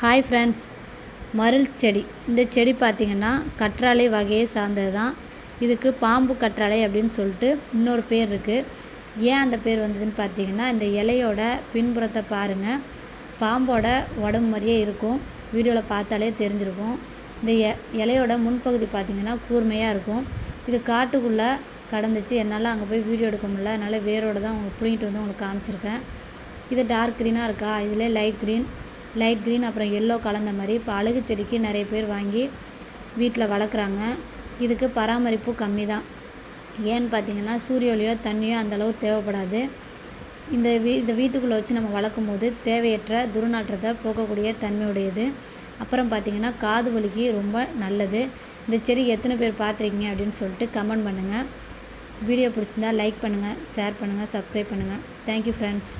Hi friends, மருள் செடி. இந்த செடி பார்த்திங்கன்னா கற்றாழை வகையை சார்ந்தது தான். இதுக்கு பாம்பு கற்றாழை அப்படின்னு சொல்லிட்டு இன்னொரு பேர் இருக்குது. ஏன் அந்த பேர் வந்ததுன்னு பார்த்தீங்கன்னா, இந்த இலையோட பின்புறத்தை பாருங்கள், பாம்போட உடம்பு மாதிரியே இருக்கும். வீடியோவில் பார்த்தாலே தெரிஞ்சிருக்கும். இந்த இலையோட முன்பகுதி பார்த்திங்கன்னா கூர்மையாக இருக்கும். இது காட்டுக்குள்ளே கடந்துச்சு. என்னால் அங்கே போய் வீடியோ எடுக்க முடியல, அதனால் வேரோடு தான் உங்களுக்கு பிடிங்கிட்டு வந்து உங்களுக்கு காமிச்சிருக்கேன். இது டார்க் க்ரீனாக இருக்கா, இதில் லைட் க்ரீன் அப்புறம் எல்லோ கலந்த மாதிரி. இப்போ அழகு செடிக்கு நிறைய பேர் வாங்கி வீட்டில் வளர்க்குறாங்க. இதுக்கு பராமரிப்பு கம்மி தான். ஏன்னு பார்த்தீங்கன்னா, சூரிய ஒளியோ தண்ணியோ அந்தளவு தேவைப்படாது. இந்த வீட்டுக்குள்ளே வச்சு நம்ம வளர்க்கும் போது தேவையற்ற துர்நாற்றத்தை போக்கக்கூடிய தன்மையுடையது. அப்புறம் பார்த்திங்கன்னா, காது வலிக்கு ரொம்ப நல்லது. இந்த செடி எத்தனை பேர் பார்த்துருக்கீங்க அப்படின்னு சொல்லிட்டு கமெண்ட் பண்ணுங்கள். வீடியோ பிடிச்சிருந்தா லைக் பண்ணுங்கள், ஷேர் பண்ணுங்கள், சப்ஸ்கிரைப் பண்ணுங்கள். Thank you friends.